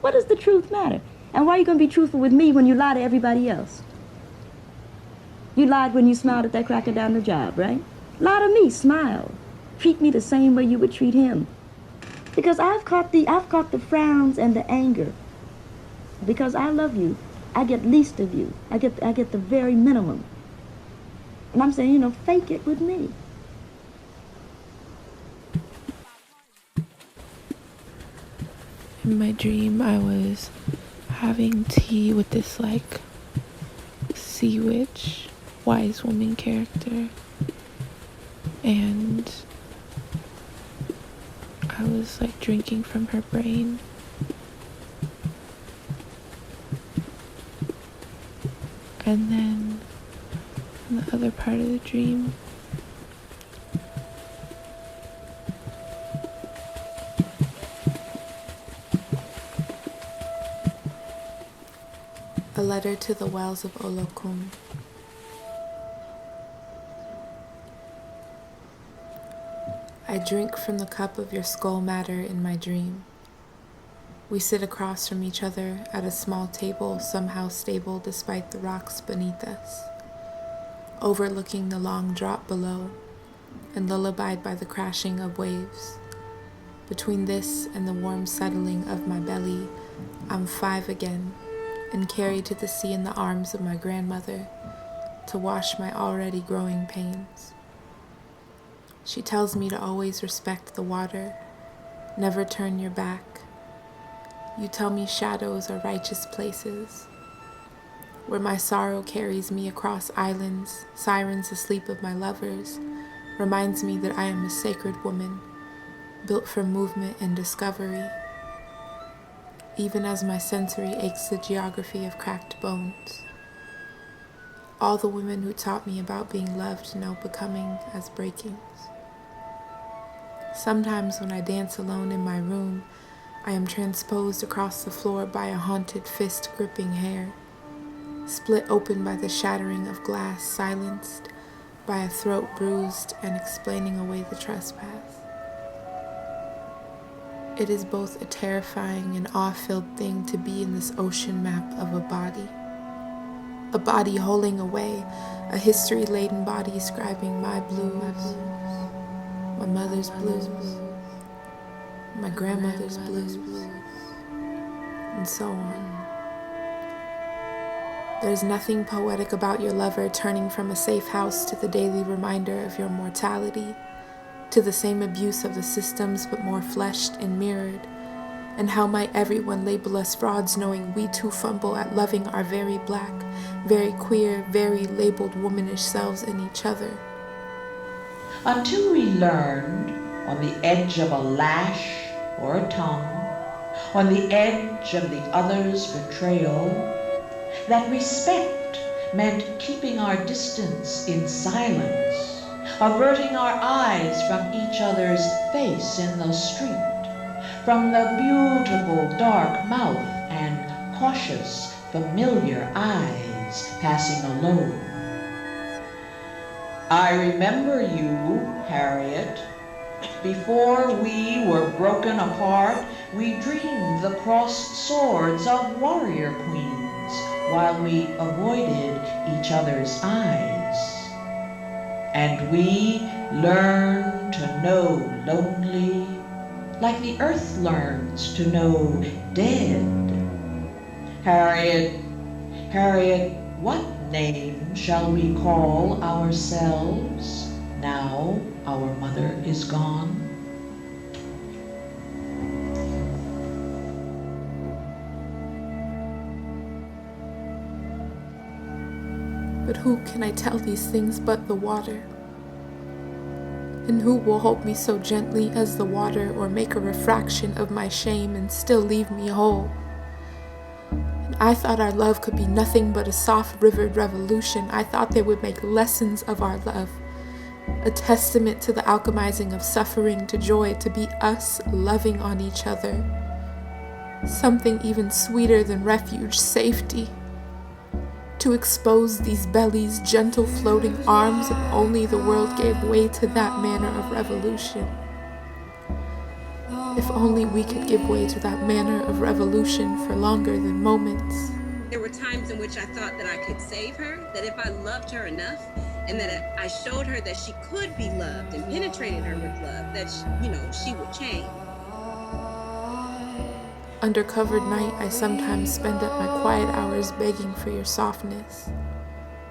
What does the truth matter? And why are you going to be truthful with me when you lie to everybody else? You lied when you smiled at that cracker down the job, right? Lie to me, smile. Treat me the same way you would treat him. Because I've caught the frowns and the anger. Because I love you, I get least of you. I get the very minimum. And I'm saying, fake it with me. In my dream, I was having tea with this sea witch, wise woman character, and I was drinking from her brain. And then in the other part of the dream, a letter to the wells of Olokun. I drink from the cup of your skull matter in my dream. We sit across from each other at a small table somehow stable despite the rocks beneath us, overlooking the long drop below and lullabied by the crashing of waves. Between this and the warm settling of my belly, I'm 5 again and carried to the sea in the arms of my grandmother to wash my already growing pains. She tells me to always respect the water, never turn your back. You tell me shadows are righteous places. Where my sorrow carries me across islands, sirens asleep of my lovers, reminds me that I am a sacred woman, built for movement and discovery. Even as my sensory aches the geography of cracked bones. All the women who taught me about being loved know becoming as breakings. Sometimes when I dance alone in my room, I am transposed across the floor by a haunted fist gripping hair, split open by the shattering of glass, silenced by a throat bruised and explaining away the trespass. It is both a terrifying and awe-filled thing to be in this ocean map of a body holding away, a history-laden body scribing my blues, my mother's blues, my grandmother's blues, and so on. There's nothing poetic about your lover turning from a safe house to the daily reminder of your mortality, to the same abuse of the systems but more fleshed and mirrored. And how might everyone label us frauds knowing we too fumble at loving our very black, very queer, very labeled womanish selves in each other? Until we learned, on the edge of a lash or a tongue, on the edge of the other's betrayal, that respect meant keeping our distance in silence, averting our eyes from each other's face in the street, from the beautiful dark mouth and cautious, familiar eyes passing alone. I remember you, Harriet. Before we were broken apart, we dreamed the crossed swords of warrior queens while we avoided each other's eyes. And we learned to know lonely, like the earth learns to know dead. Harriet, what name shall we call ourselves now our mother is gone? But who can I tell these things but the water? And who will hold me so gently as the water, or make a refraction of my shame and still leave me whole? And I thought our love could be nothing but a soft-rivered revolution. I thought they would make lessons of our love, a testament to the alchemizing of suffering to joy, to be us loving on each other. Something even sweeter than refuge, safety. To expose these bellies, gentle floating arms, if only the world gave way to that manner of revolution. If only we could give way to that manner of revolution for longer than moments. There were times in which I thought that I could save her, that if I loved her enough, and that I showed her that she could be loved and penetrated her with love, that she would change. Under covered night, I sometimes spend up my quiet hours begging for your softness.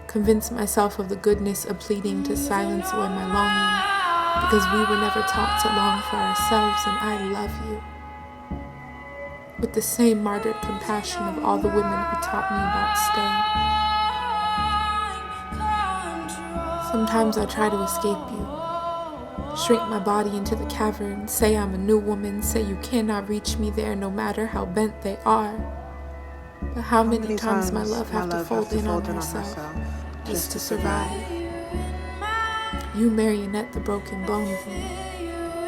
Convince myself of the goodness of pleading to silence away my longing, because we were never taught to long for ourselves, and I love you. With the same martyred compassion of all the women who taught me about staying. Sometimes I try to escape you. Shrink my body into the cavern, say I'm a new woman, say you cannot reach me there no matter how bent they are. But how many times my love have to fold in on herself just to survive? You marionette the broken bone of me.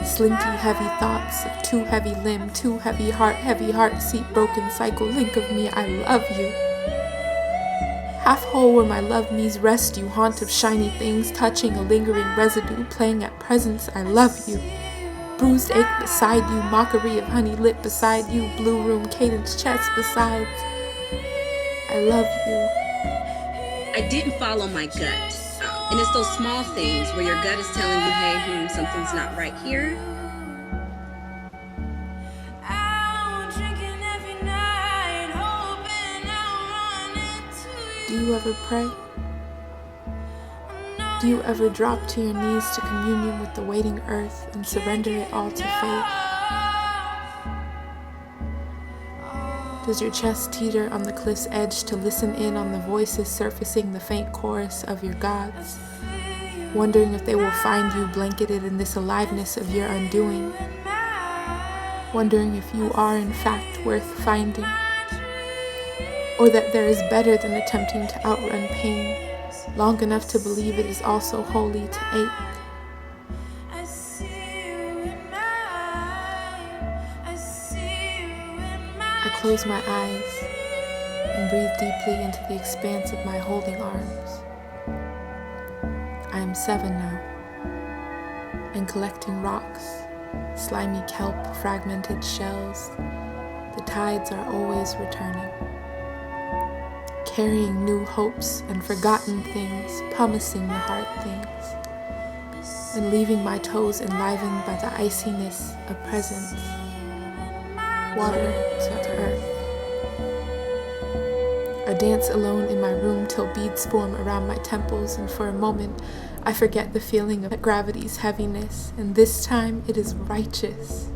Slinky heavy thoughts of too heavy limb, too heavy heart seat, broken cycle link of me, I love you. Half whole where my love me's rest you, haunt of shiny things, touching a lingering residue, playing at presence, I love you. Bruised ache beside you, mockery of honey lip beside you, blue room cadence chest besides, I love you. I didn't follow my gut. And it's those small things where your gut is telling you, hey, something's not right here. Do you ever pray? Do you ever drop to your knees to communion with the waiting earth and surrender it all to faith? Does your chest teeter on the cliff's edge to listen in on the voices surfacing the faint chorus of your gods, wondering if they will find you blanketed in this aliveness of your undoing, wondering if you are in fact worth finding, or that there is better than attempting to outrun pain, long enough to believe it is also holy to ache? I close my eyes and breathe deeply into the expanse of my holding arms. I am 7 now, and collecting rocks, slimy kelp, fragmented shells. The tides are always returning, carrying new hopes and forgotten things, pumising the hard things, and leaving my toes enlivened by the iciness of presence. Water to earth. I dance alone in my room till beads form around my temples, and for a moment I forget the feeling of gravity's heaviness, and this time it is righteous.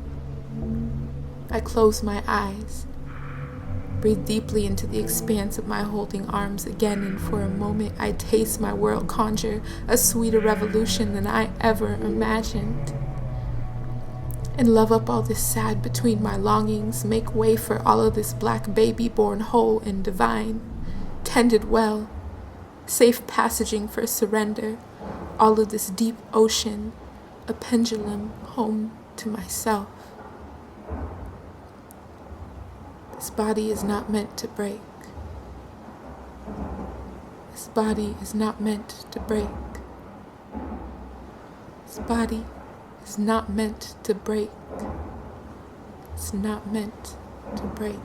I close my eyes, breathe deeply into the expanse of my holding arms again, and for a moment I taste my world conjure a sweeter revolution than I ever imagined. And love up all this sad between my longings, make way for all of this black baby born whole and divine, tended well, safe passaging for surrender, all of this deep ocean, a pendulum home to myself. This body is not meant to break. This body is not meant to break. This body is not meant to break. It's not meant to break.